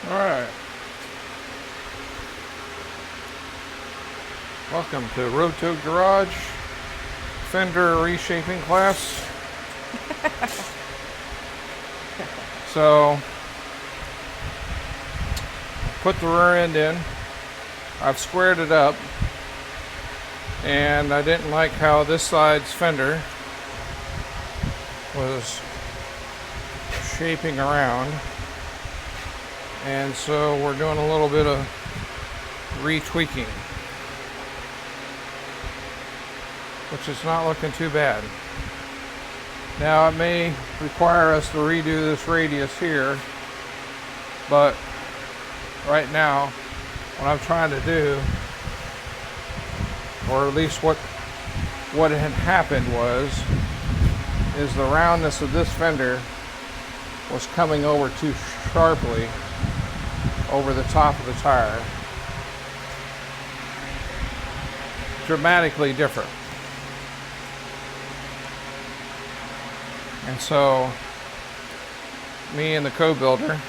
Alright. Welcome to Roto Garage Fender reshaping class. So, put the rear end in. I've squared it up. And I didn't like how this side's fender was shaping around. And so we're doing a little bit of retweaking, which is not looking too bad. Now it may require us to redo this radius here, but right now what I'm trying to do, or at least what had happened is the roundness of this fender was coming over too sharply over the top of the tire. Dramatically different. And so me and the co-builder,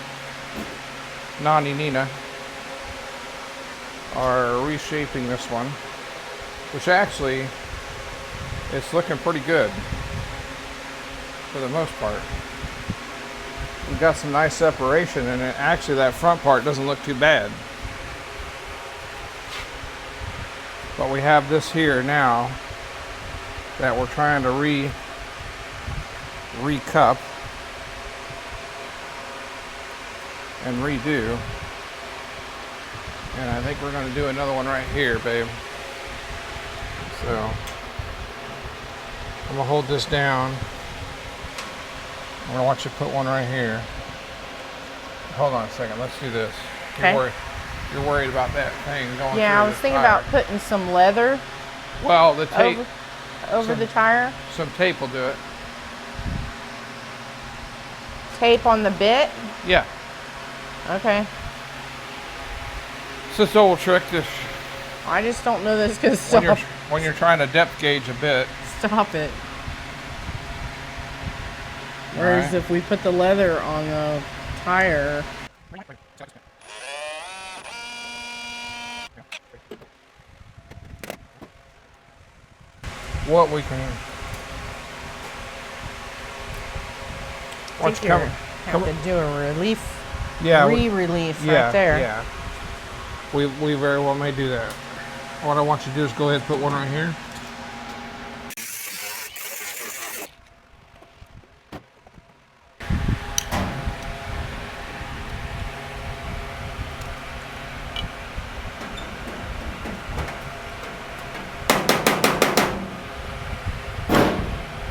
Nina, are reshaping this one, which actually it's looking pretty good for the most part. We've got some nice separation, and actually that front part doesn't look too bad. But we have this here now that we're trying to recup and redo. And I think we're going to do another one right here, babe. So I'm going to hold this down. I'm going to want you to put one right here. Hold on a second. Let's do this. Okay. You're worried about that thing going through. Yeah, I was thinking about putting some leather. Well, the tape. Over the tire. Some tape will do it. Tape on the bit? Yeah. Okay. It's this old trick. I just don't know this because stop. When you're trying to depth gauge a bit. Stop it. Whereas right. if we put the leather on the tire. What we can. What's coming? Have to do a relief. Yeah. Re-relief right there. Yeah. We very well may do that. What I want you to do is go ahead and put one right here.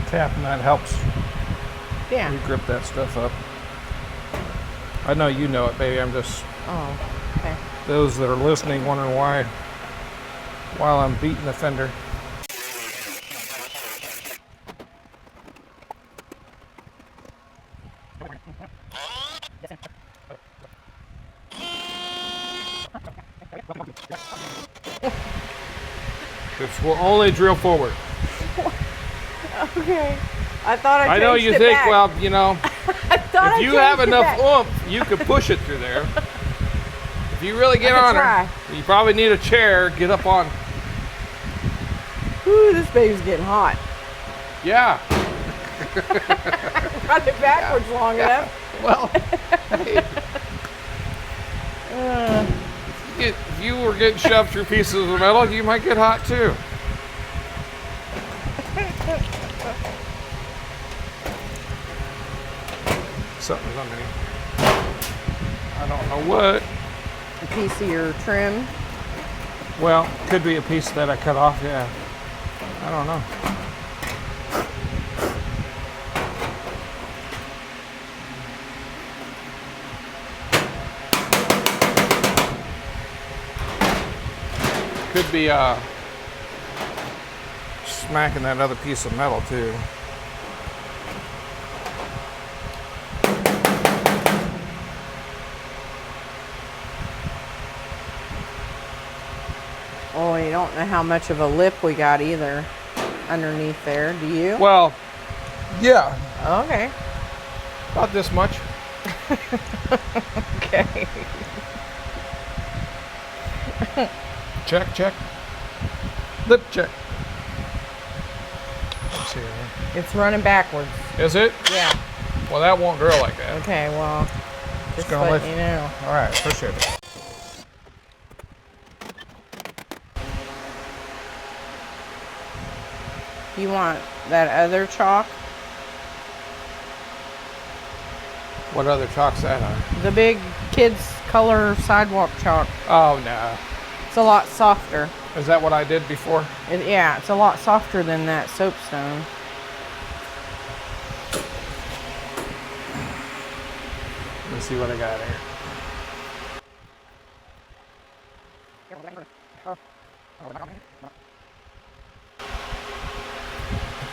Tapping that helps. Yeah. You grip that stuff up. I know you know it, baby. I'm just. Oh, okay. Those that are listening wondering why, while I'm beating the fender. This will only drill forward. Okay. I thought I know you think, back. well, you know, if you have enough oomph, you could push it through there. If you really get on her, you probably need a chair, get up on. Ooh, this baby's getting hot. Yeah. Run it backwards long enough. Well, hey. If you were getting shoved through pieces of metal, you might get hot too. Something's underneath. I don't know what. A piece of your trim. Well, could be a piece that I cut off, yeah. I don't know. Could be smacking that other piece of metal too. Oh, you don't know how much of a lip we got either underneath there, do you? Well, yeah. Okay. About this much. Okay. check, check. Lip check. Let's see here. It's running backwards. Is it? Yeah. Well, that won't drill like that. Okay, well, just gonna letting you know. All right, appreciate it. You want that other chalk? What other chalk's that on? The big kids color sidewalk chalk. Oh, no. It's a lot softer. Is that what I did before? Yeah, it's a lot softer than that soapstone. Let's see what I got here.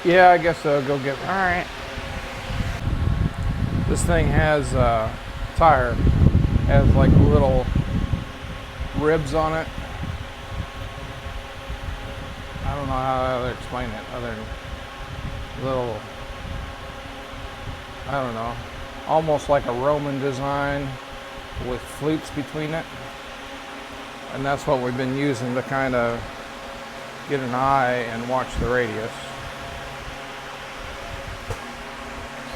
Yeah, I guess so. Go get me. All right. This thing has tire, has like little ribs on it. I don't know how to explain it other than little, I don't know, almost like a Roman design with flutes between it. And that's what we've been using to kind of get an eye and watch the radius.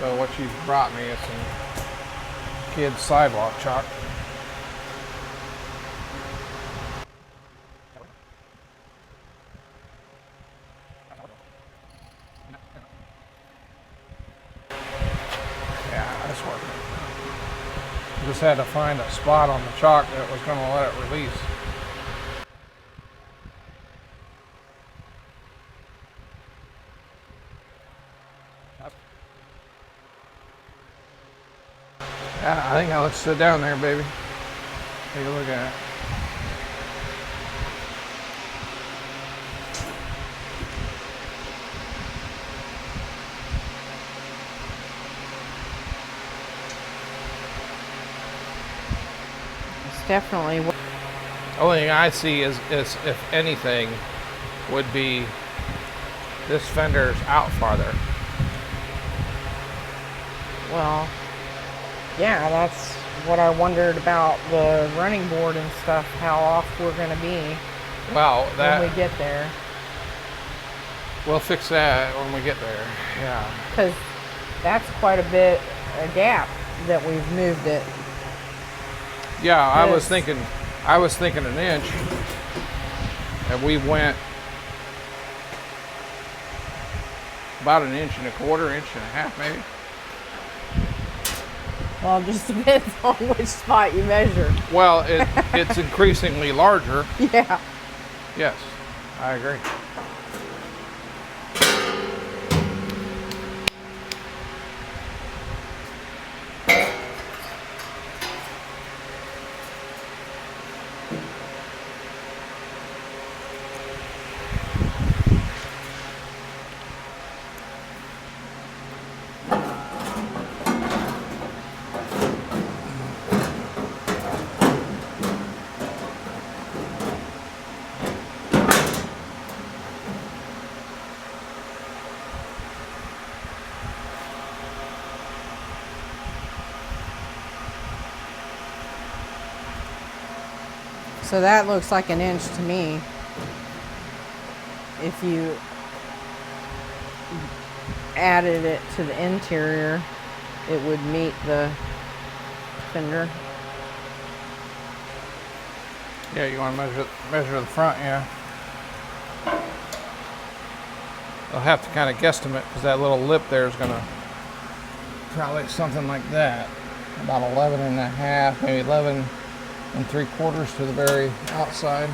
So what she's brought me is some kids sidewalk chalk. Yeah, that's working. Just had to find a spot on the chalk that was going to let it release. Yeah, I think I'll sit down there, baby. Take a look at it. It's definitely. The only thing I see is if anything, would be this fender's out farther. Well, yeah, that's what I wondered about the running board and stuff, how off we're going to be Well, when we get there. We'll fix that when we get there. Yeah. Because that's quite a bit, a gap that we've moved it. Yeah, I was Yes. thinking an inch, and we went about an inch and a quarter, inch and a half maybe. Well, it just depends on which spot you measure. Well, it's increasingly larger. Yeah. Yes, I agree. So that looks like an inch to me. If you added it to the interior, it would meet the fender. Yeah, you want to measure the front, yeah. I'll have to kind of guesstimate because that little lip there is going to probably something like that. About 11 and a half, maybe 11 and 3/4 to the very outside.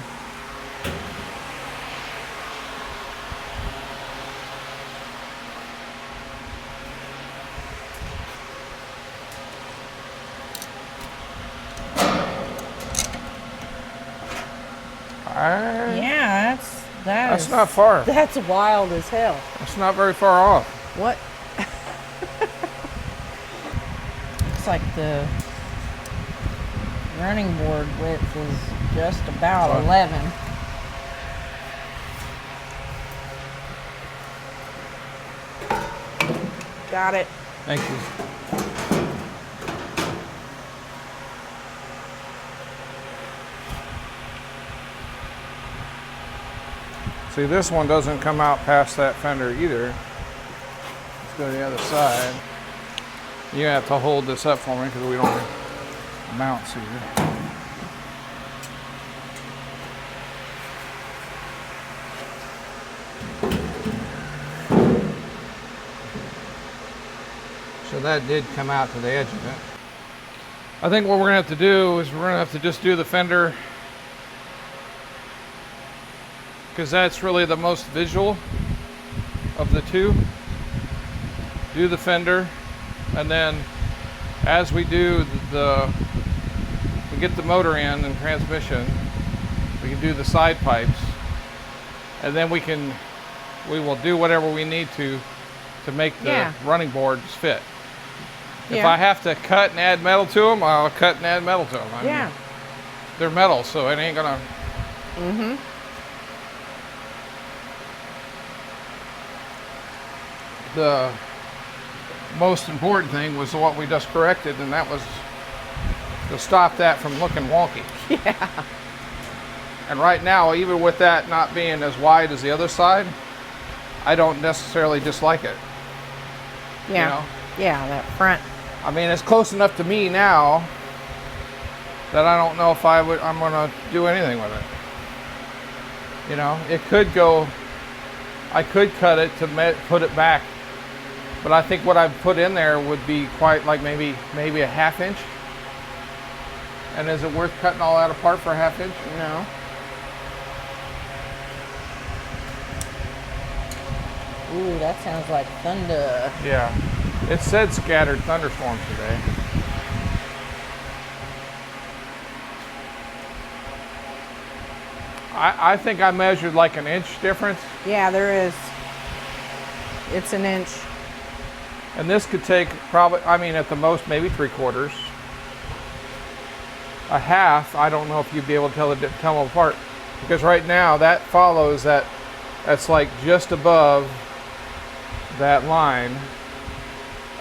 Yeah, That's not far. That's wild as hell. It's not very far off. What? Looks like the running board width is just about What? 11. Got it. Thank you. See, this one doesn't come out past that fender either. Let's go to the other side. You have to hold this up for me because we don't have mounts here. So that did come out to the edge of it. I think what we're gonna have to do is we're gonna have to just do the fender, because that's really the most visual of the two. Do the fender, and then as we do we get the motor in and transmission, we can do the side pipes, and then we will do whatever we need to make the running boards fit. If I have to cut and add metal to them, I'll cut and add metal to them. I mean, they're metal, so it ain't gonna. The most important thing was what we just corrected, and that was to stop that from looking wonky. Yeah. And right now, even with that not being as wide as the other side, I don't necessarily dislike it. Yeah. You know? Yeah, that front. I mean, it's close enough to me now that I don't know if I'm gonna do anything with it. You know, it could go, I could cut it to put it back, but I think what I've put in there would be quite like maybe a ½ inch. And is it worth cutting all that apart for a ½ inch? No. Ooh, that sounds like thunder. Yeah. It said scattered thunderstorms today. I think I measured like an inch difference. Yeah, there is. It's an inch. And this could take probably, I mean, at the most, maybe 3/4. A half, I don't know if you'd be able to tell them apart. Because right now, that follows that's like just above that line.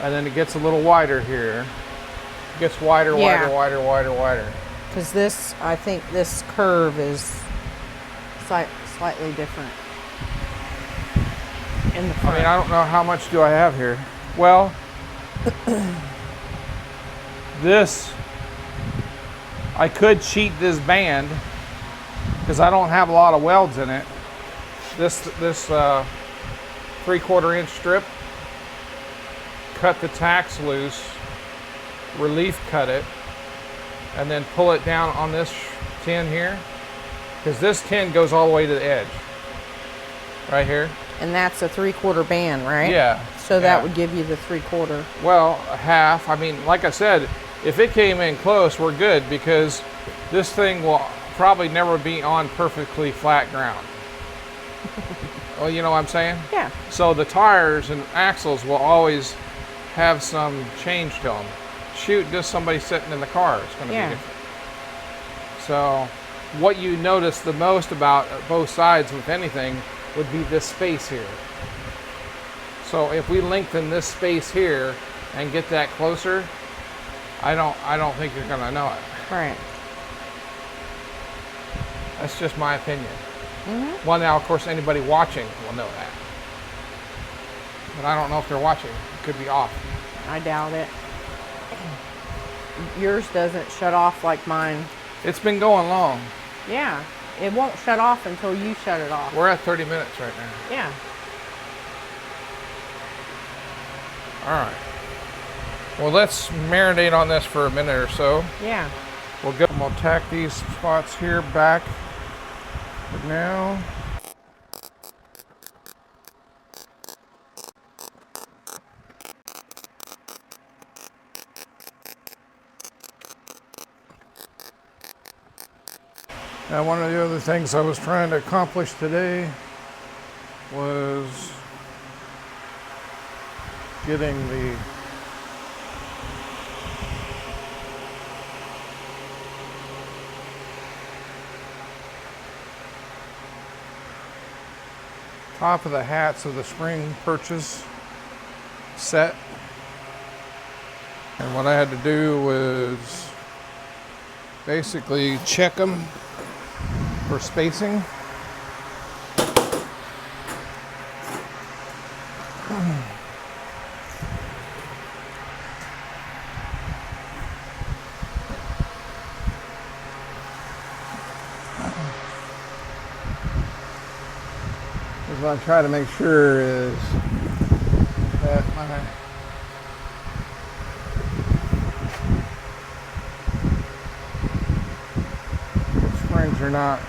And then it gets a little wider here. It gets wider, wider, wider. Because this, I think this curve is slightly different in the front. I mean, I don't know how much do I have here. Well, I could cheat this band because I don't have a lot of welds in it. This 3/4 inch strip, cut the tacks loose, relief cut it, and then pull it down on this tin here, because this tin goes all the way to the edge, right here. And that's a 3/4 band, right? Yeah. So that would give you the 3/4. Well, a half. I mean, like I said, if it came in close, we're good, because this thing will probably never be on perfectly flat ground. Well, you know what I'm saying? Yeah. So the tires and axles will always have some change to them. Shoot, just somebody sitting in the car, it's going to be different. So what you notice the most about both sides, if anything, would be this space here. So if we lengthen this space here and get that closer, I don't think you're going to know it. Right. That's just my opinion. Well, now, of course, anybody watching will know that. But I don't know if they're watching. It could be off. I doubt it. Yours doesn't shut off like mine. It's been going long. Yeah. It won't shut off until you shut it off. We're at 30 minutes right now. Yeah. All right. Well, let's marinate on this for a minute or so. Yeah. We'll tack these spots here back for now. Now, one of the other things I was trying to accomplish today was getting the top of the hats of the spring perches set. And what I had to do was basically check them for spacing. what I'm trying to make sure is that my springs are not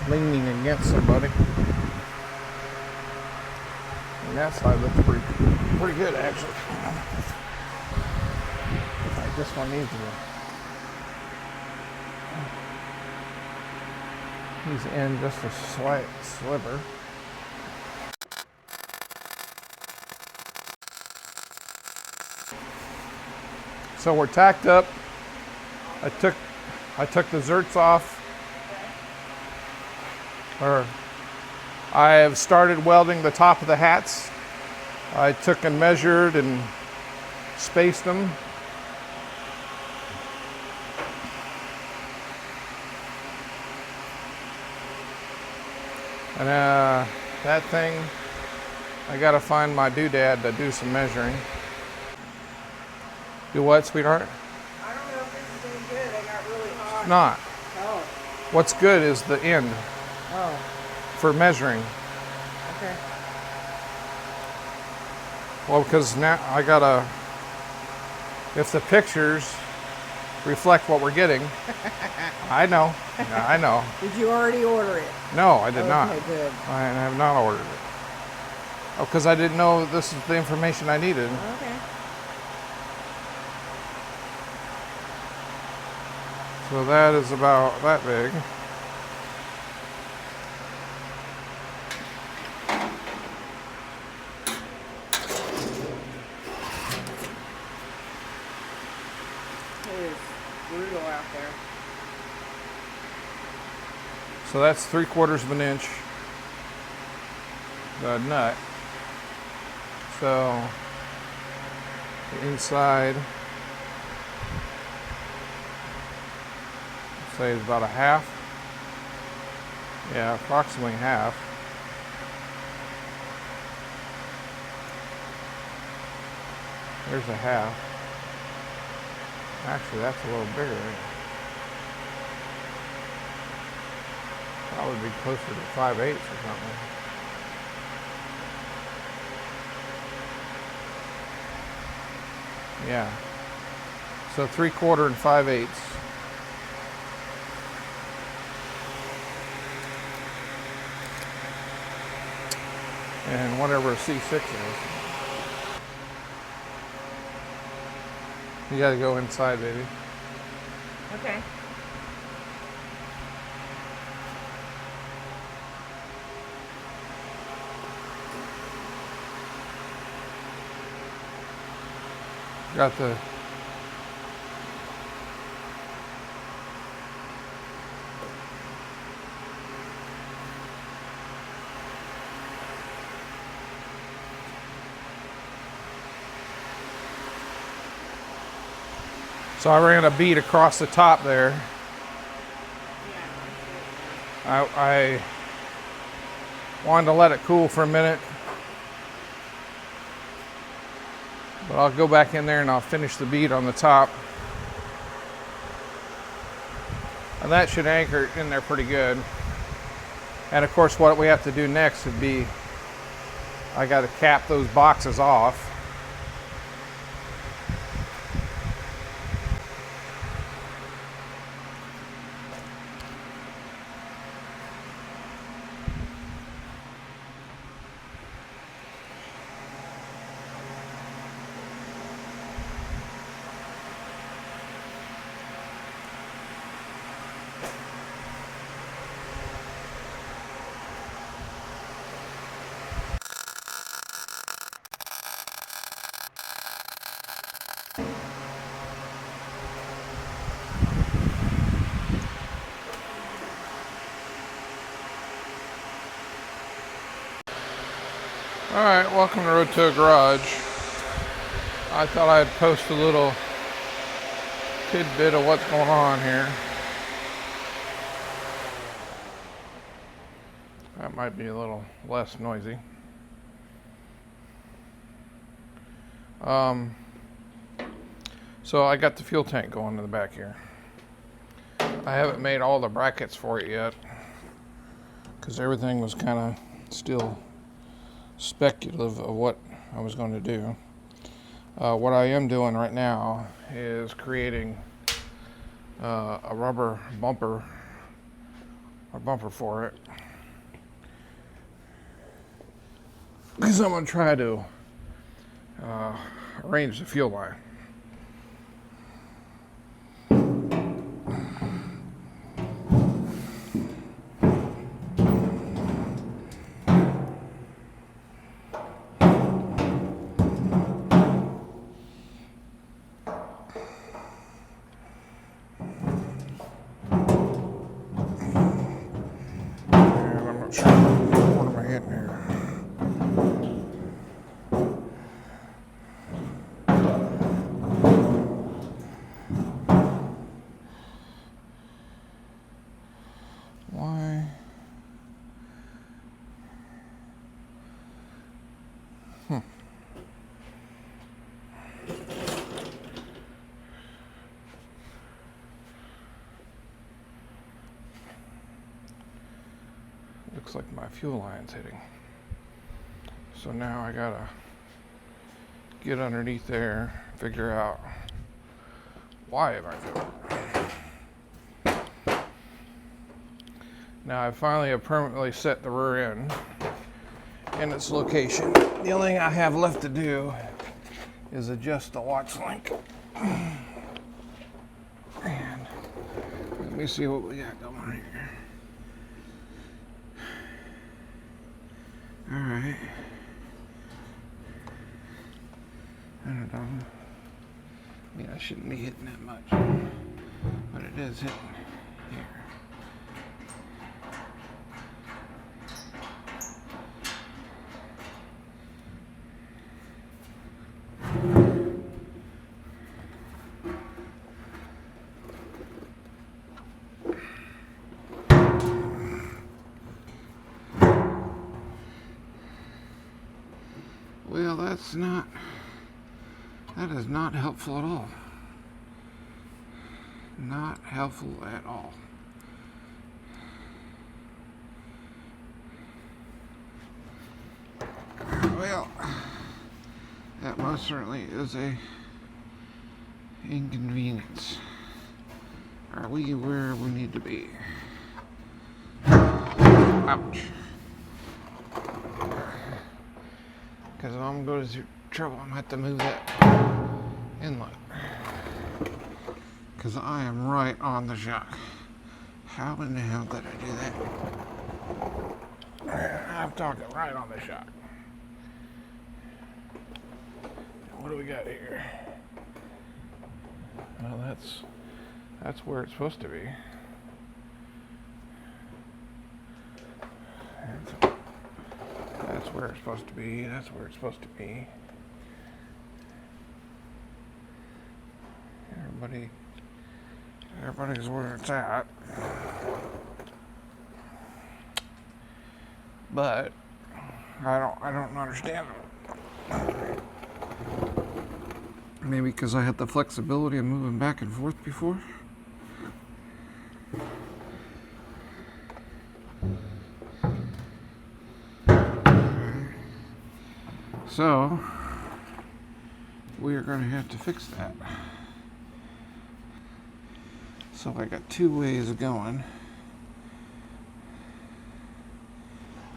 leaning against somebody. And that side looks pretty good actually. Like this one needs he's in just a slight sliver. So we're tacked up. I took the zerts off. Or I have started welding the top of the hats. I took and measured and spaced them. And that thing, I gotta find my doodad to do some measuring. Do what, sweetheart? I don't know if this is any good. I got really hot. It's not. Oh. What's good is the end Oh. for measuring. Okay. Well, because now I gotta, if the pictures reflect what we're getting, I know. Did you already order it? No, I did not. Okay, good. I have not ordered it. Oh, because I didn't know this is the information I needed. Okay. So that is about that big. It is brutal out there. So that's 3/4 of an inch. The nut. So the inside, say is about a half. Yeah, approximately half. There's a half. Actually, that's a little bigger. That would be closer to 5/8 or something. Yeah. So 3/4 and 5/8. And whatever a C6 is. You gotta go inside, baby. Okay. Got the so I ran a bead across the top there. I wanted to let it cool for a minute. But I'll go back in there and I'll finish the bead on the top. And that should anchor it in there pretty good. And of course what we have to do next would be, I got to cap those boxes off. Alright, welcome to Road Garage. I thought I'd post a little tidbit of what's going on here. That might be a little less noisy. So I got the fuel tank going in the back here. I haven't made all the brackets for it yet because everything was kind of still speculative of what I was going to do. What I am doing right now is creating a rubber bumper, for it, because I'm going to try to arrange the fuel line. Looks like my fuel line's hitting. So now I gotta get underneath there, figure out why am I doing it. Now I finally have permanently set the rear end in its location. The only thing I have left to do is adjust the watch link. And let me see what we got going here. Alright. I don't know. I mean, I shouldn't be hitting that much, but it is hitting here. Well, that is not helpful at all. Not helpful at all. Well, that most certainly is a inconvenience. Are we where we need to be? Ouch. Because if I'm going to go through trouble, I'm going to have to move that inlet. Because I am right on the shock. How in the hell did I do that? I'm talking right on the shock. What do we got here? Well, that's where it's supposed to be. That's where it's supposed to be. That's where it's supposed to be. Everybody's where it's at. But I don't understand it. Maybe because I had the flexibility of moving back and forth before. So, we are going to have to fix that. So I got two ways of going.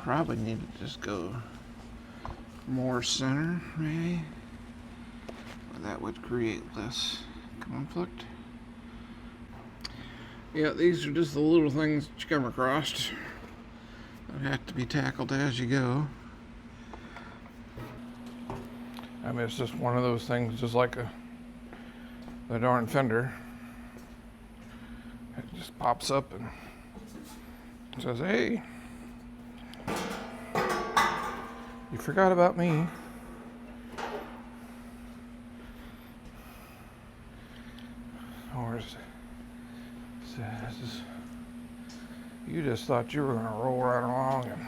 Probably need to just go more center, maybe. That would create less conflict. Yeah, these are just the little things that you come across that have to be tackled as you go. I mean, it's just one of those things, just like the darn fender. It just pops up and says, "Hey, you forgot about me." Or says, "You just thought you were going to roll right along and."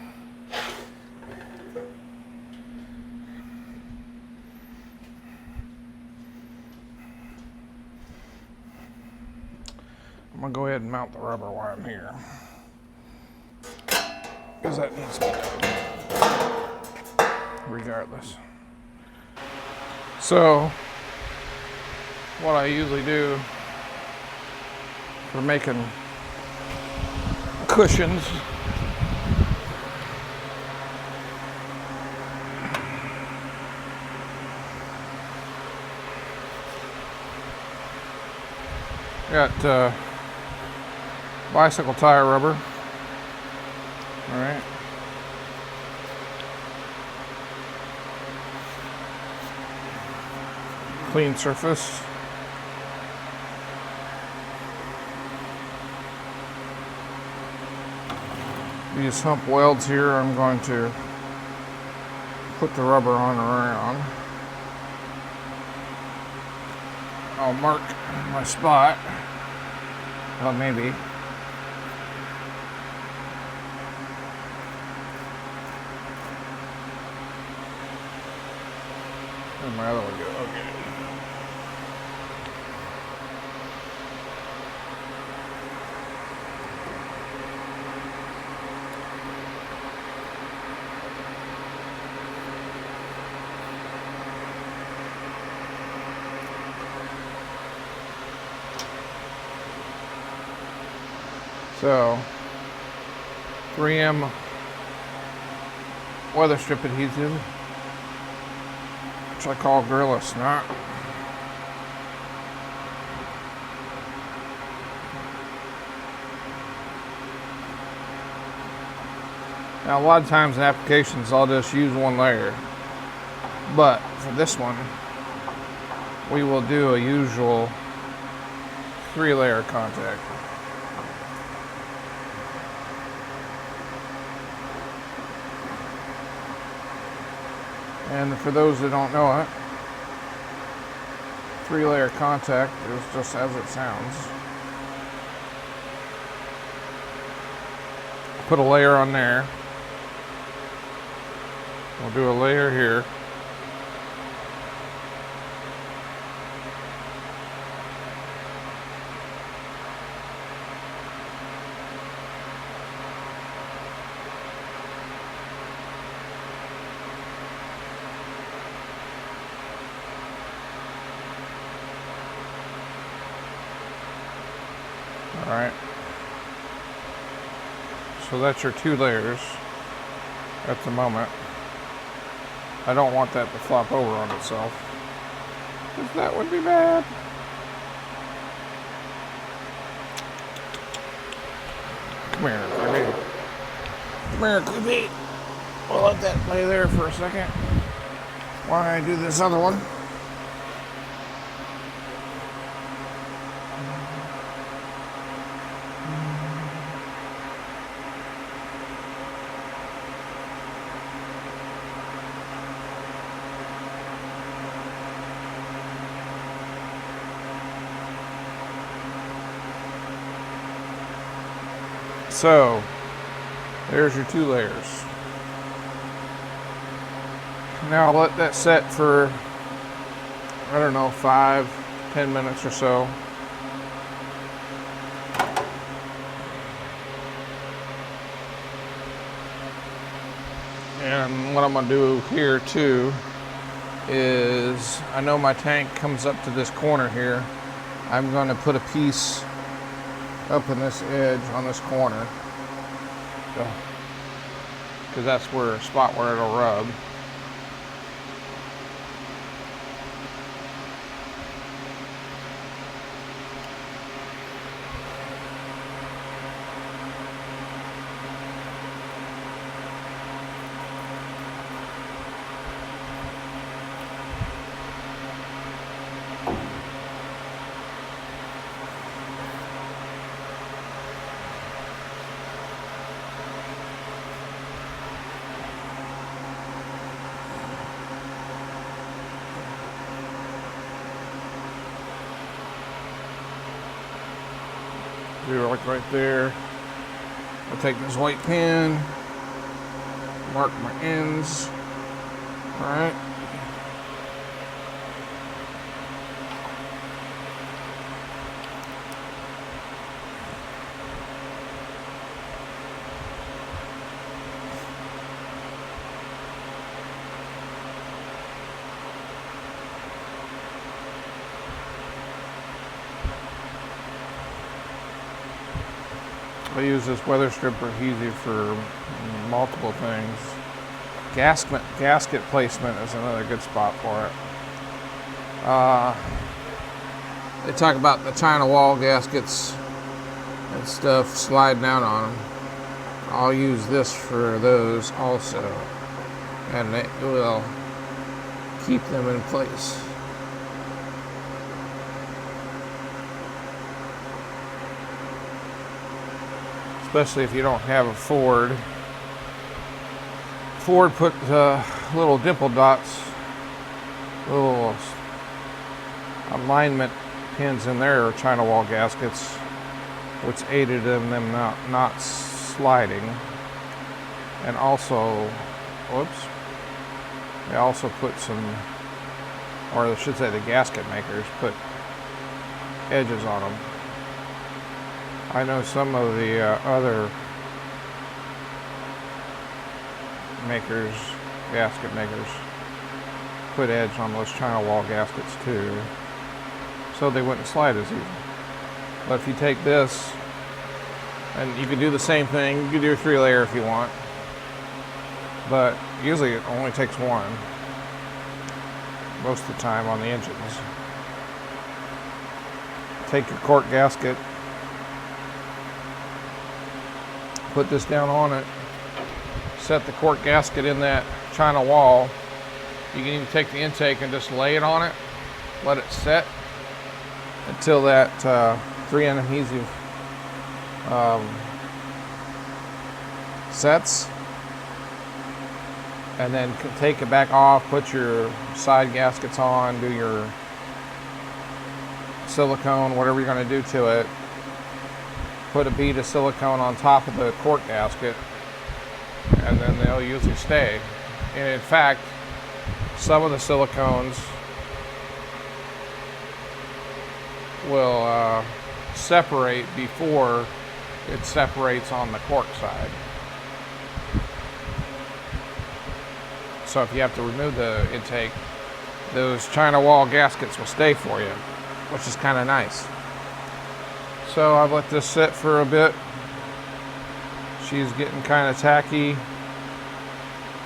I'm going to go ahead and mount the rubber while I'm here, because that needs to be done. regardless. So what I usually do for making cushions, got bicycle tire rubber. All right. Clean surface. These hump welds here, I'm going to put the rubber on around. I'll mark my spot. Well, maybe. Where'd my other one go? Okay. So, 3M weather strip adhesive, which I call Gorilla Snot. Now, a lot of times in applications, I'll just use one layer, but for this one, we will do a usual 3-layer contact. And for those that don't know it, 3-layer contact is just as it sounds. Put a layer on there. We'll do a layer here. All right. So that's your 2 layers at the moment. I don't want that to flop over on itself, because that would be bad. Come here, Kirby. Come here, Kirby. We'll let that lay there for a second while I do this other one. So, there's your 2 layers. Now I'll let that set for, I don't know, 5-10 minutes or so. And what I'm going to do here too is, I know my tank comes up to this corner here. I'm going to put a piece up in this edge on this corner, because that's where a spot where it'll rub. Do like right there. I'll take this white pen, mark my ends. All right. I use this weather stripper adhesive for multiple things. Gasket placement is another good spot for it. They talk about the China wall gaskets and stuff sliding out on them. I'll use this for those also, and it will keep them in place. Especially if you don't have a Ford. Ford put little dimple dots, little alignment pins in their China wall gaskets, which aided in them not sliding. And also, whoops, they also put some, or I should say the gasket makers put edges on them. I know some of the other makers, gasket makers, put edge on those China wall gaskets too, so they wouldn't slide as easy. But if you take this, and you can do the same thing, you can do a 3-layer if you want, but usually it only takes one, most of the time on the engines. Take your cork gasket, put this down on it, set the cork gasket in that China wall. You can even take the intake and just lay it on it, let it set until that 3M adhesive sets, and then take it back off, put your side gaskets on, do your silicone, whatever you're going to do to it. Put a bead of silicone on top of the cork gasket, and then they'll usually stay. And in fact, some of the silicones will separate before it separates on the cork side. So if you have to remove the intake, those China wall gaskets will stay for you, which is kind of nice. So I've let this sit for a bit. She's getting kind of tacky.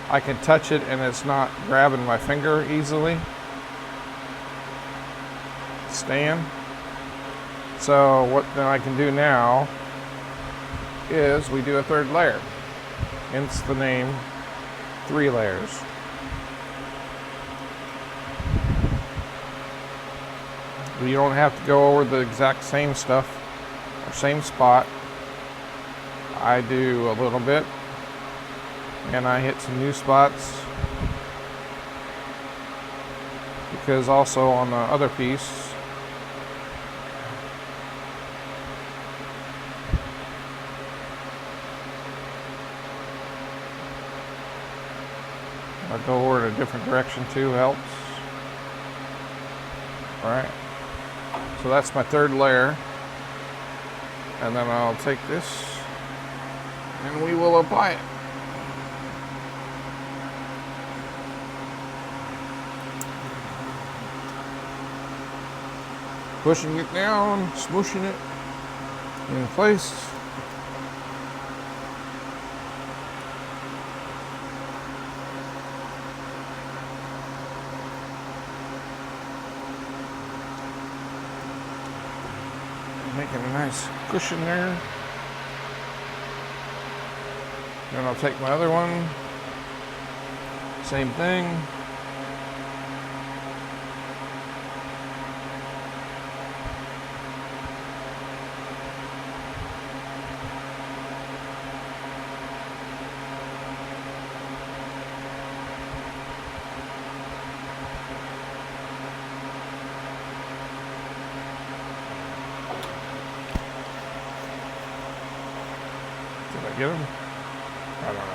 I can touch it and it's not grabbing my finger easily. Staying. So what then I can do now is we do a 3rd layer. Hence the name 3 layers. You don't have to go over the exact same stuff or same spot. I do a little bit, and I hit some new spots, because also on the other piece I'll go over in a different direction too, helps. Alright, so that's my 3rd layer, and then I'll take this and we will apply it. Pushing it down, smooshing it in place. Making a nice cushion there. Then I'll take my other one, same thing. Did I get him? I don't know.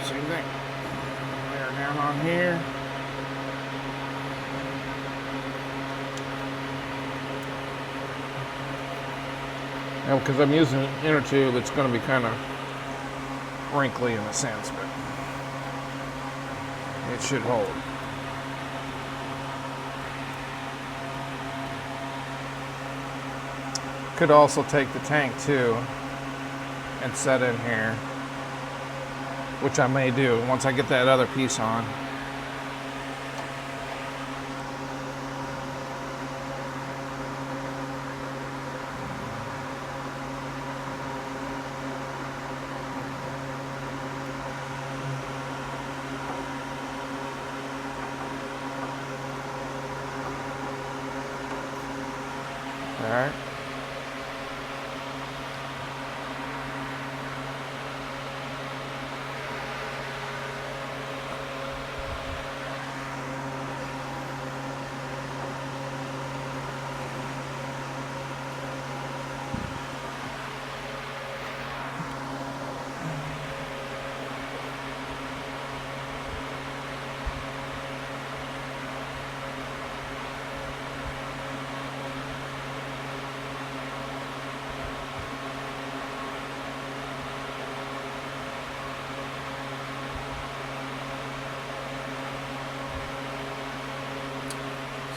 Same thing. Layer down on here. Now, because I'm using an inner tube, it's going to be kind of wrinkly in a sense, but it should hold. Could also take the tank too and set in here, which I may do once I get that other piece on. All right.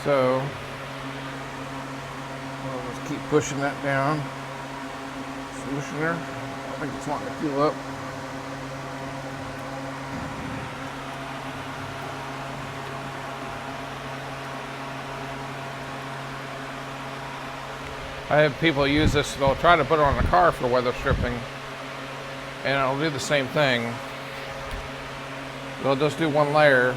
So we'll just keep pushing that down. Solution there. I think it's wanting to fuel up. I have people use this, they'll try to put it on the car for weather stripping, and it'll do the same thing. They'll just do one layer,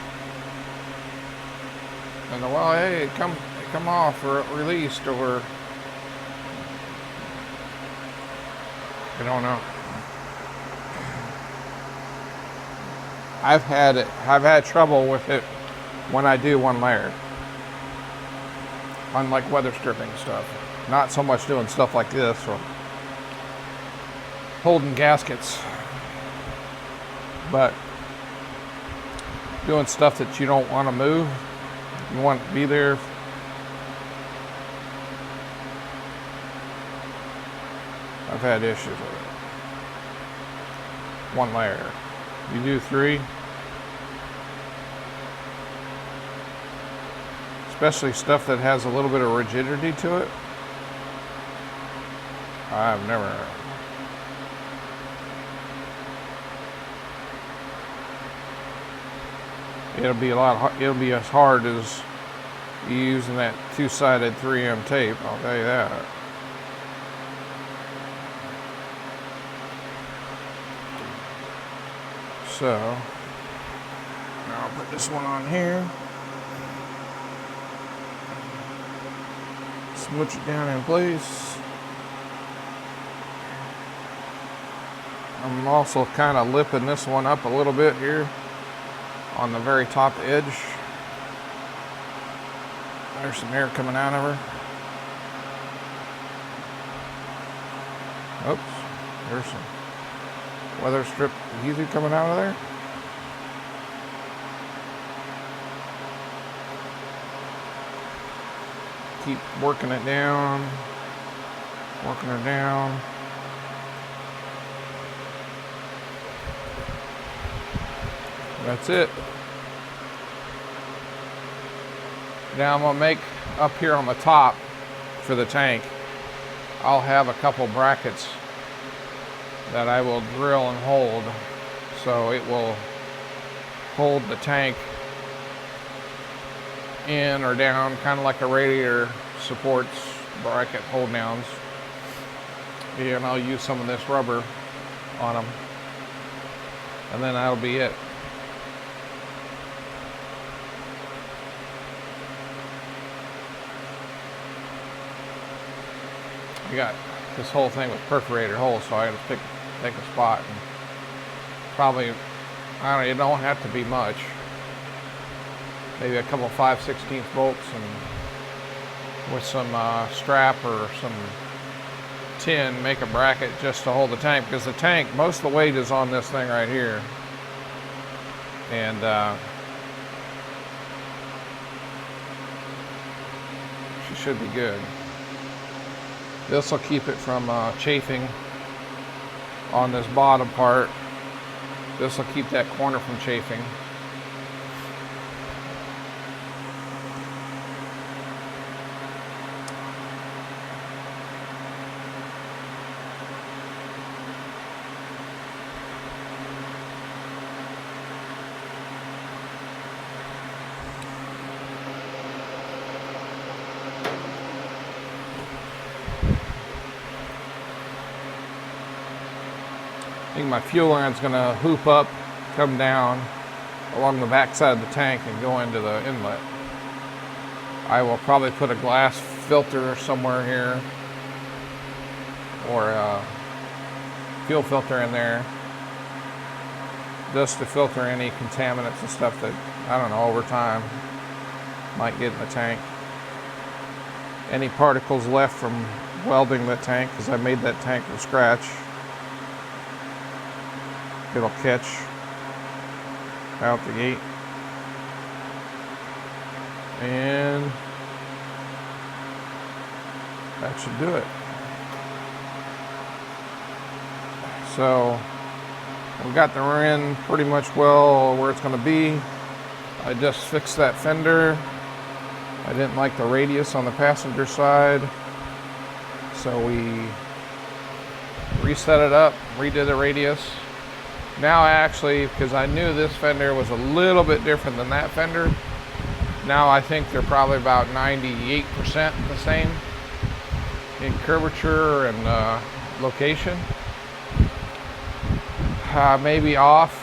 and well, hey, it come off or released, or I don't know. I've had trouble with it when I do one layer, on like weather stripping stuff. Not so much doing stuff like this or holding gaskets, but doing stuff that you don't want to move. You want to be there. I've had issues with it. One layer. You do 3. Especially stuff that has a little bit of rigidity to it. I've never. It'll be as hard as you using that 2-sided 3M tape, I'll tell you that. So now I'll put this one on here. Smooch it down in place. I'm also kind of lipping this one up a little bit here on the very top edge. There's some air coming out of her. Oops, there's some weather strip adhesive coming out of there. Keep working it down, working her down. That's it. Now I'm gonna make up here on the top for the tank, I'll have a couple brackets that I will drill and hold, so it will hold the tank in or down, kind of like a radiator supports bracket hold downs. And I'll use some of this rubber on them, and then that'll be it. I got this whole thing with perforated holes, so I got to pick a spot, and probably, I don't know, it don't have to be much. Maybe a couple 5/16 bolts, and with some strap or some tin, make a bracket just to hold the tank, because the tank, most of the weight is on this thing right here, and she should be good. This will keep it from chafing on this bottom part. This will keep that corner from chafing. I think my fuel line's gonna hoop up, come down along the back side of the tank and go into the inlet. I will probably put a glass filter somewhere here, or a fuel filter in there, just to filter any contaminants and stuff that, I don't know, over time might get in the tank. Any particles left from welding the tank, because I made that tank from scratch, it'll catch out the gate. And that should do it. So we got the rear end pretty much well where it's going to be. I just fixed that fender. I didn't like the radius on the passenger side, so we reset it up, redid the radius. Now actually, because I knew this fender was a little bit different than that fender, now I think they're probably about 98% the same in curvature and location. Maybe off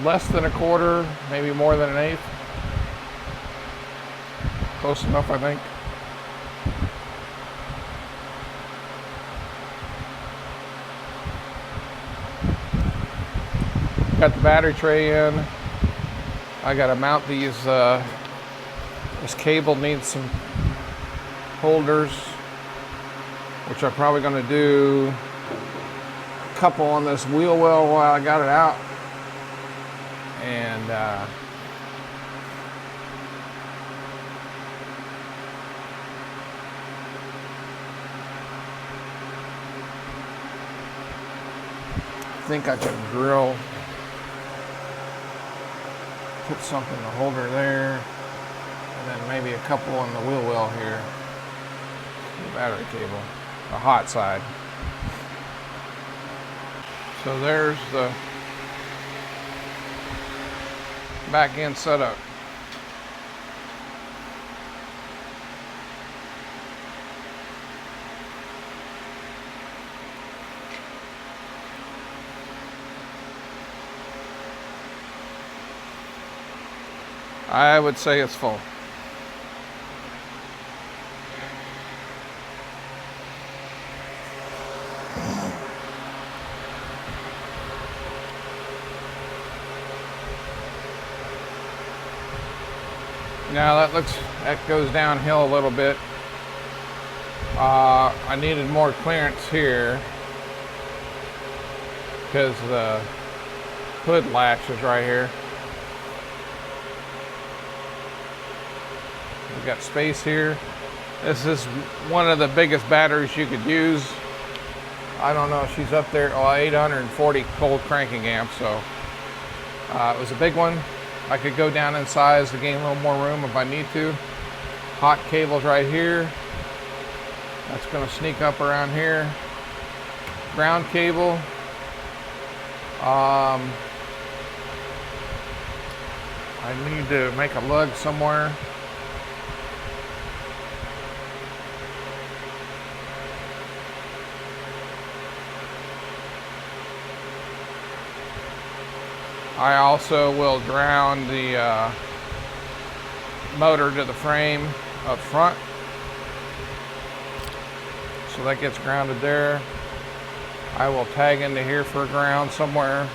less than a quarter, maybe more than an eighth. Close enough, I think. Got the battery tray in. I gotta mount these. This cable needs some holders, which I'm probably gonna do a couple on this wheel well while I got it out. And I think I can drill, put something in the holder there, and then maybe a couple on the wheel well here, the battery cable, the hot side. So there's the back end setup. I would say it's full. Now that goes downhill a little bit. I needed more clearance here because the hood latch is right here. We've got space here. This is one of the biggest batteries you could use. I don't know, she's up there, 840 cold cranking amps, so it was a big one. I could go down in size to gain a little more room if I need to. Hot cables right here. That's going to sneak up around here. Ground cable. I need to make a lug somewhere. I also will ground the motor to the frame up front. So that gets grounded there. I will tag into here for ground somewhere.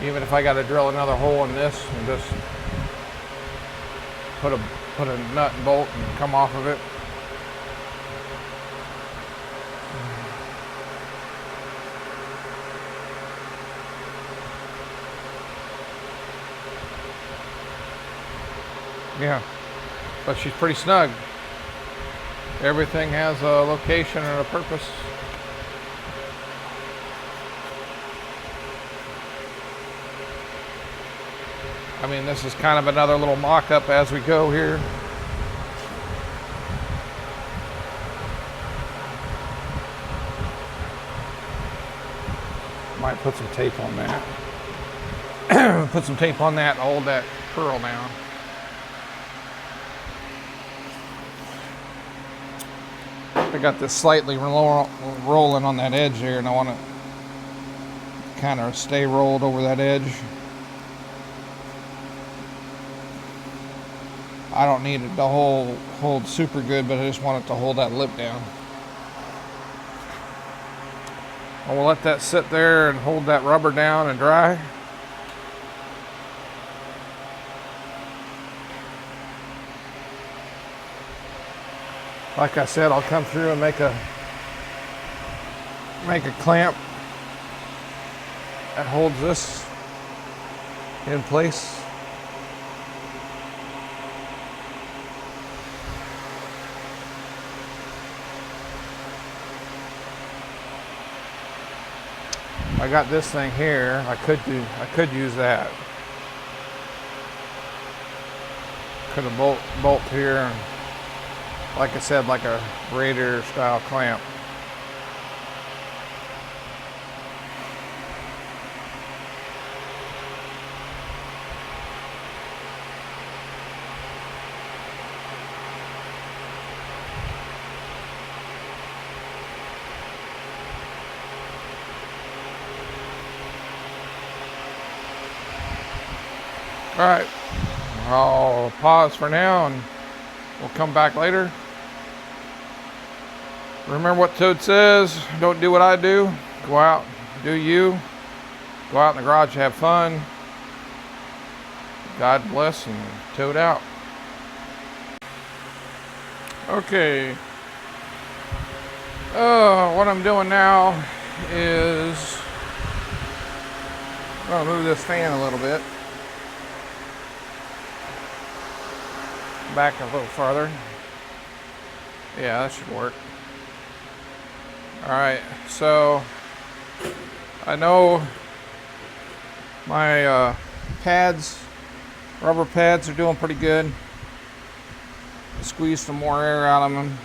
Even if I got to drill another hole in this and just put a nut and bolt and come off of it. Yeah, but she's pretty snug. Everything has a location and a purpose. I mean, this is kind of another little mock-up as we go here. Might put some tape on that. Put some tape on that and hold that curl down. I got this slightly rolling on that edge there, and I want to kind of stay rolled over that edge. I don't need it to hold super good, but I just want it to hold that lip down. And we'll let that sit there and hold that rubber down and dry. Like I said, I'll come through and make a clamp that holds this in place. I got this thing here. I could use that. Could have bolt here, and like I said, like a radiator style clamp. All right, I'll pause for now and we'll come back later. Remember what Toad says, don't do what I do. Go out, do you. Go out in the garage, have fun. God bless, and Toad out. Okay. What I'm doing now is I'm gonna move this fan a little bit. Back a little farther. Yeah, that should work. Alright, so I know my rubber pads are doing pretty good. Squeeze some more air out of them.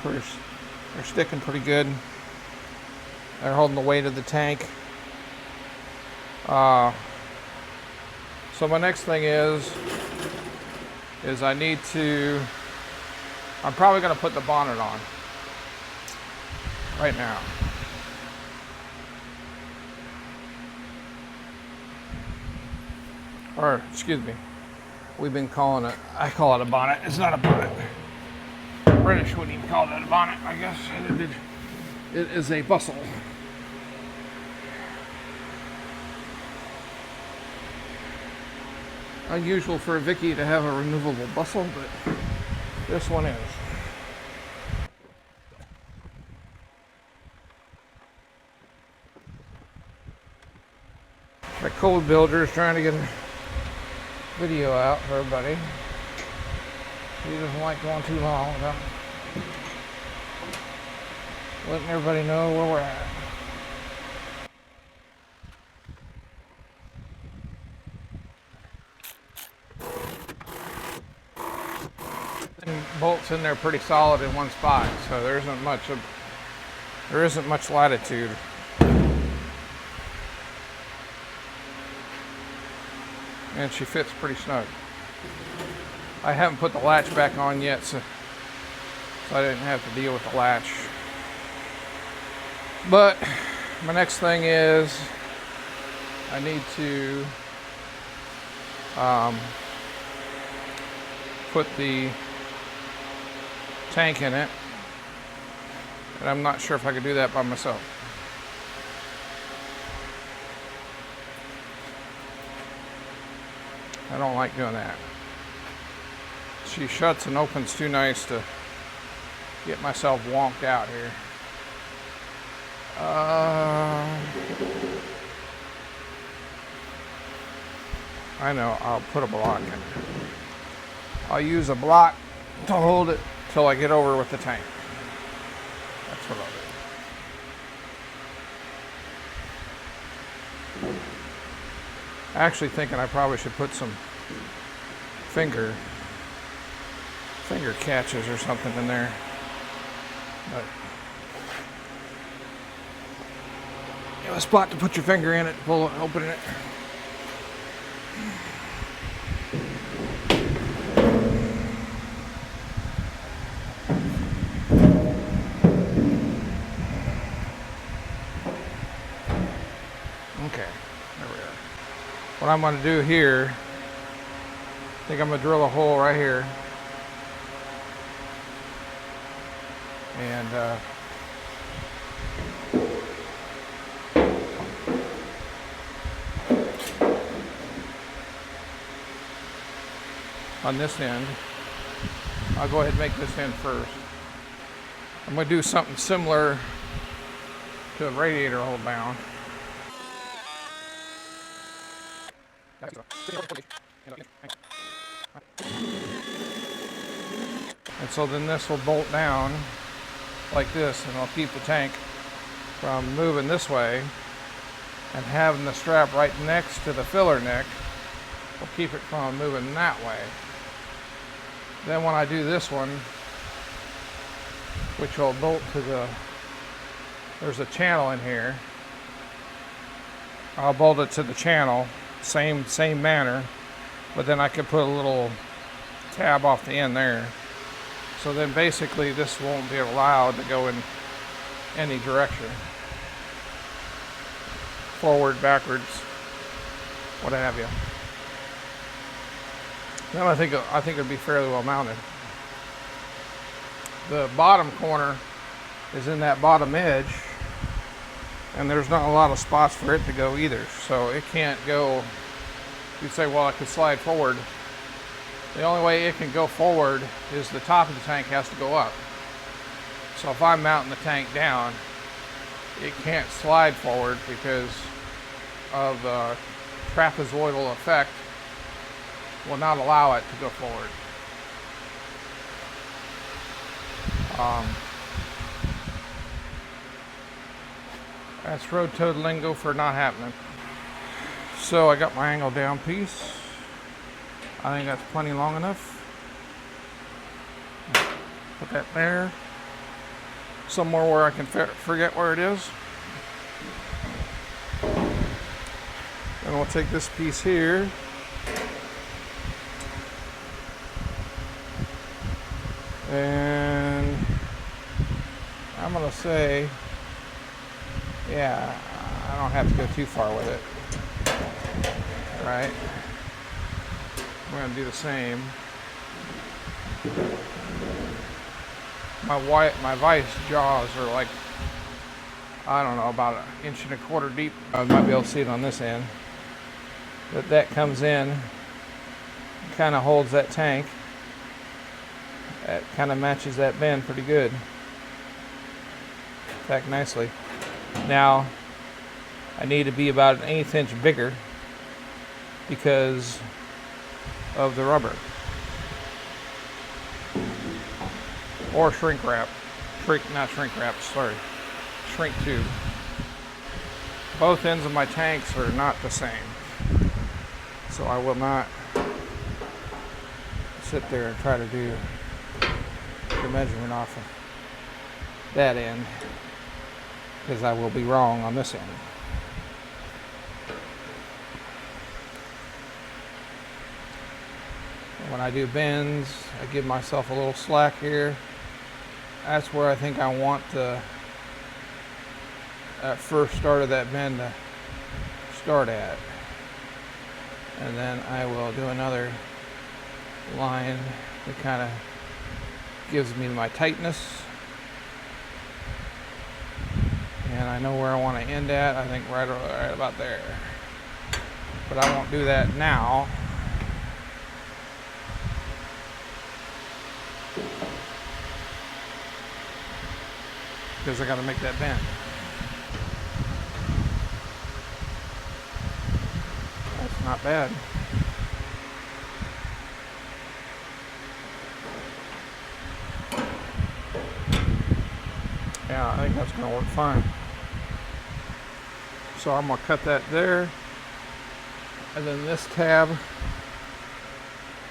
They're sticking pretty good. They're holding the weight of the tank. So my next thing is I'm probably going to put the bonnet on right now. Or, excuse me, we've been calling it, I call it a bonnet. It's not a bonnet. British wouldn't even call it a bonnet, I guess. It is a bustle. Unusual for a Vicky to have a removable bustle, but this one is. The code builder is trying to get a video out for everybody. He doesn't like going too long without letting everybody know where we're at. Bolts in there pretty solid in one spot, so there isn't much latitude. And she fits pretty snug. I haven't put the latch back on yet, so I didn't have to deal with the latch. But my next thing is I need to put the tank in it, and I'm not sure if I could do that by myself. I don't like doing that. She shuts and opens too nice to get myself wonked out here. I know, I'll put a block in. I'll use a block to hold it till I get over with the tank. That's what I'll do. Actually thinking I probably should put some finger catches or something in there. But you have a spot to put your finger in it, pull it, open it. what I'm going to do here, I think I'm going to drill a hole right here. And on this end, I'll go ahead and make this end first. I'm going to do something similar to a radiator hold down. And so then this will bolt down like this, and it'll keep the tank from moving this way, and having the strap right next to the filler neck will keep it from moving that way. Then when I do this one, which will bolt to there's a channel in here, I'll bolt it to the channel, same manner, but then I can put a little tab off the end there. So then basically this won't be allowed to go in any direction. Forward, backwards, what have you. Then I think it'd be fairly well mounted. The bottom corner is in that bottom edge, and there's not a lot of spots for it to go either. So it can't go, you'd say, well, it could slide forward. The only way it can go forward is the top of the tank has to go up. So if I'm mounting the tank down, it can't slide forward because of the trapezoidal effect will not allow it to go forward. That's road toad lingo for not happening. So I got my angle down piece. I think that's plenty long enough. Put that there. Somewhere where I can forget where it is. Then we'll take this piece here. And I'm going to say, yeah, I don't have to go too far with it. All right. We're going to do the same. My vice jaws are like, I don't know, about 1.25 inches deep. I might be able to see it on this end. But that comes in, kind of holds that tank. That kind of matches that bend pretty good. In fact, nicely. Now, I need to be about 1/8 inch bigger because of the rubber. Or shrink wrap. Not shrink wrap, sorry. Shrink tube. Both ends of my tanks are not the same. So I will not sit there and try to do the measurement off of that end, because I will be wrong on this end. When I do bends, I give myself a little slack here. That's where I think I want that first start of that bend to start at. And then I will do another line that kind of gives me my tightness. And I know where I want to end at. I think right about there. But I won't do that now. Because I got to make that bend. That's not bad. Yeah, I think that's going to work fine. So I'm going to cut that there. And then this tab,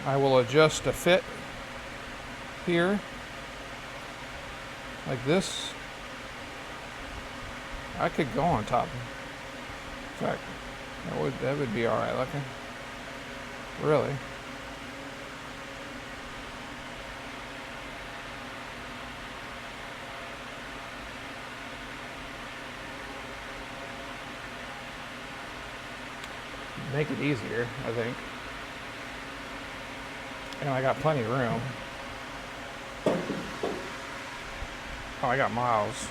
I will adjust to fit here, like this. I could go on top. In fact, that would be all right looking. Really. make it easier, I think. And I got plenty of room. Oh, I got miles.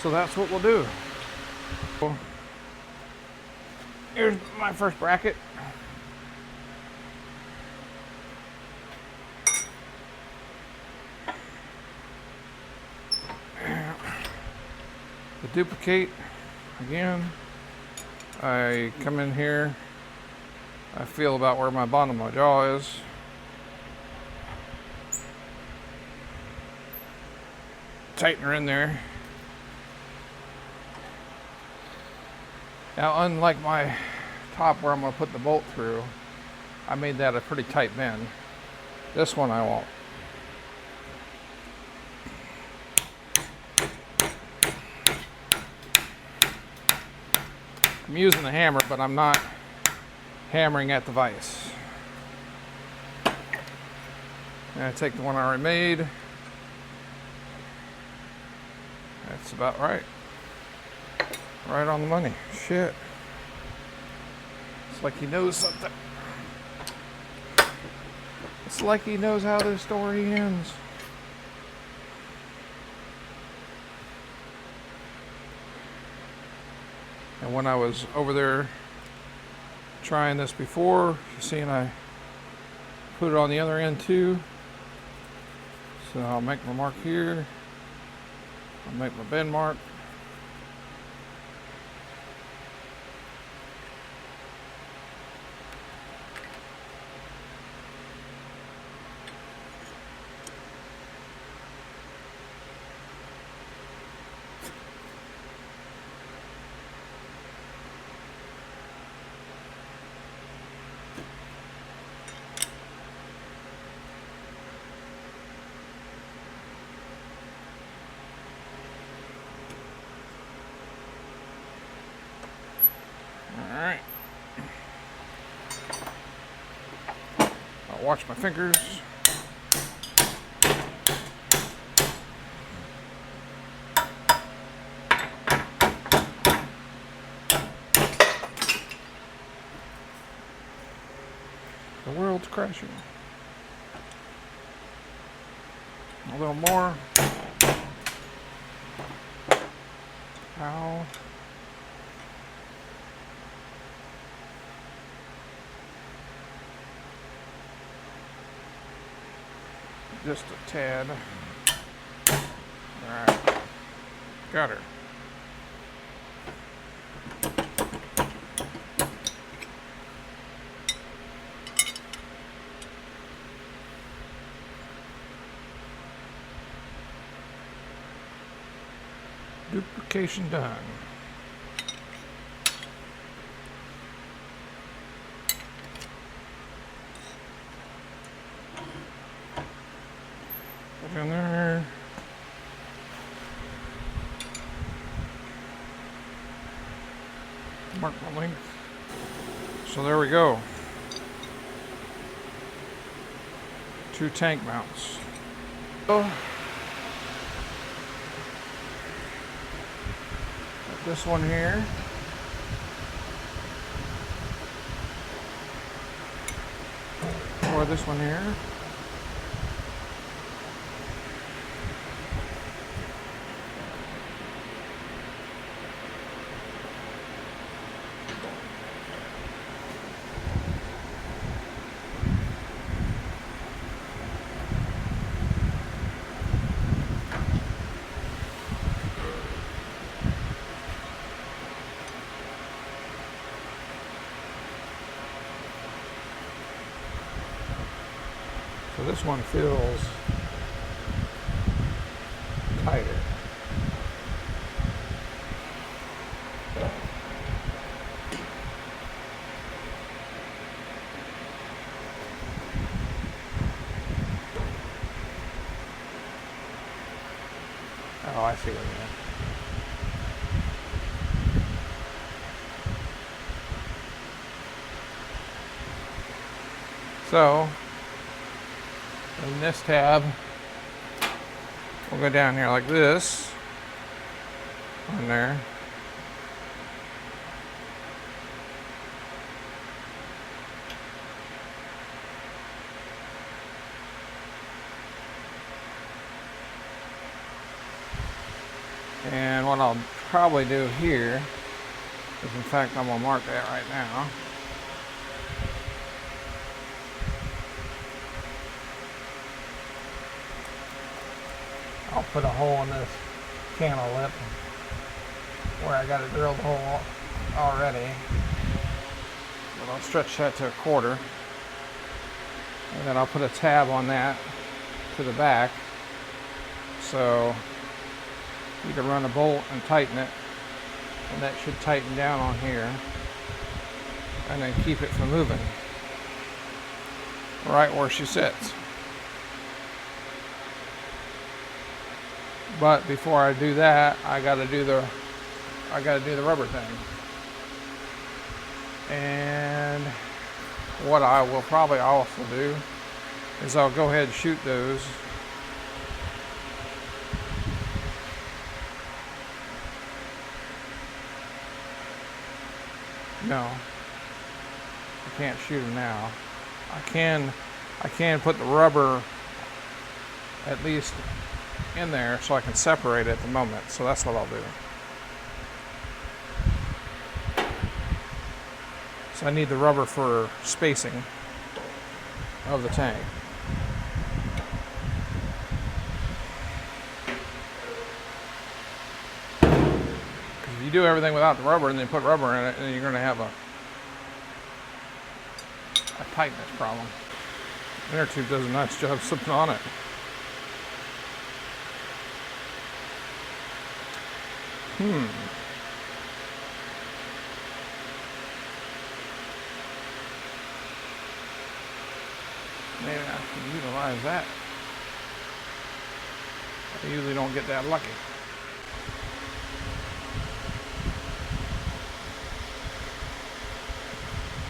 So that's what we'll do. Here's my first bracket. The duplicate again. I come in here. I feel about where my bottom of my jaw is. Tighten her in there. Now, unlike my top where I'm going to put the bolt through, I made that a pretty tight bend. This one I won't. I'm using the hammer, but I'm not hammering at the vise. And I take the one I already made. That's about right. Right on the money. Shit. It's like he knows something. It's like he knows how this story ends. And when I was over there trying this before, you seen I put it on the other end too. So I'll make my mark here. I'll make my bend mark. Alright. I'll watch my fingers. The world's crashing. A little more. Ow. Just a tad. Alright. Got her. Duplication done. Put it in there. Mark my length. So there we go. 2 tank mounts. So, this one here. Or this one here. So this one feels tighter. Oh, I see what you mean. So, in this tab, we'll go down here like this. on there. And what I'll probably do here is, in fact, I'm going to mark that right now. I'll put a hole in this channel lip where I got it drilled hole already. But I'll stretch that to 1/4. And then I'll put a tab on that to the back. So you can run a bolt and tighten it. And that should tighten down on here. And then keep it from moving. Right where she sits. But before I do that, I gotta do the rubber thing. And what I will probably also do is I'll go ahead and shoot those. No, I can't shoot them now. I can put the rubber at least in there so I can separate it at the moment. So that's what I'll do. So I need the rubber for spacing of the tank. Because if you do everything without the rubber and then put rubber in it, then you're going to have a tightness problem. Inner tube does a nice job slipping on it. Maybe I can utilize that. I usually don't get that lucky.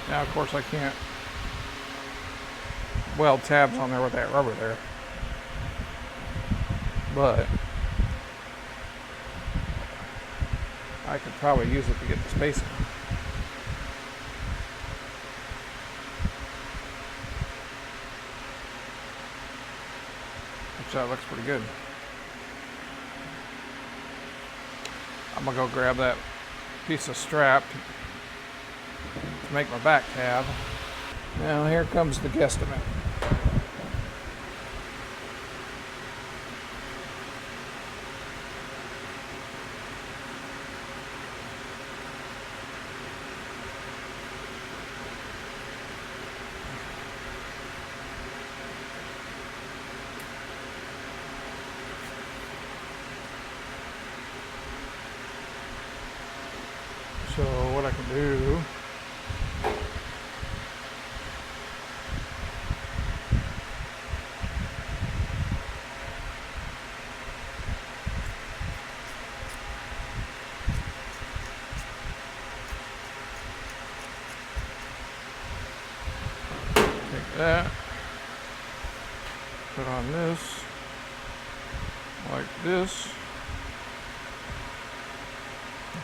Now, of course, I can't weld tabs on there with that rubber there. But I could probably use it to get the spacing. Which that looks pretty good. I'm gonna go grab that piece of strap to make my back tab. Now here comes the guesstimate. So what I can do take that, put on this like this.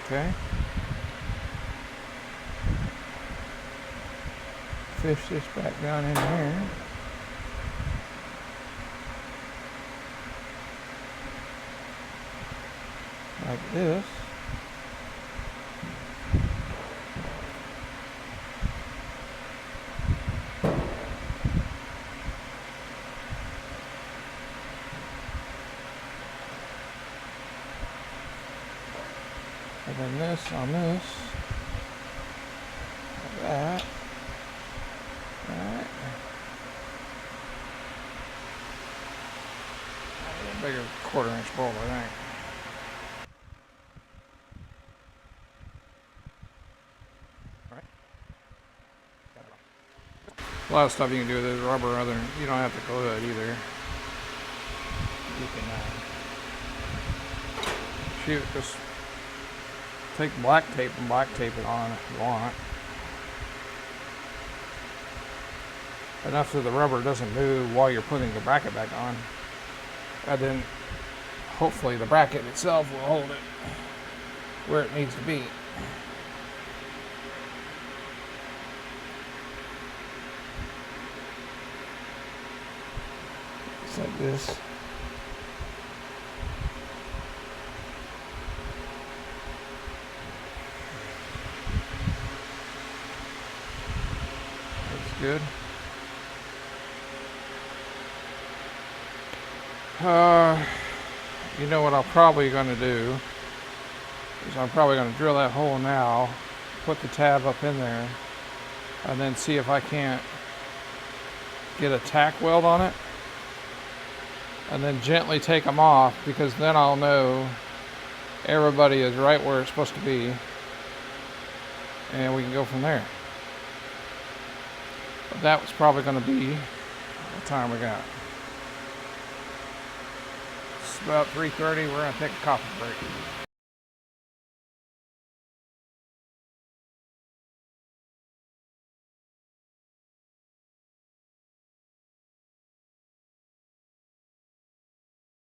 Okay. Fish this back down in here. Like this. And then this on this. Like that. Alright. A bigger 1/4 inch bolt, I think. Right. A lot of stuff you can do with this rubber, you don't have to glue it either. You can shoot, just take black tape and black tape it on if you want. Enough so the rubber doesn't move while you're putting the bracket back on. And then hopefully the bracket itself will hold it. where it needs to be. It's like this. That's good. You know what I'm probably going to do is I'm probably going to drill that hole now, put the tab up in there, and then see if I can't get a tack weld on it, and then gently take them off, because then I'll know everybody is right where it's supposed to be, and we can go from there. But that was probably going to be the time we got. It's about 3:30. We're going to take a coffee break.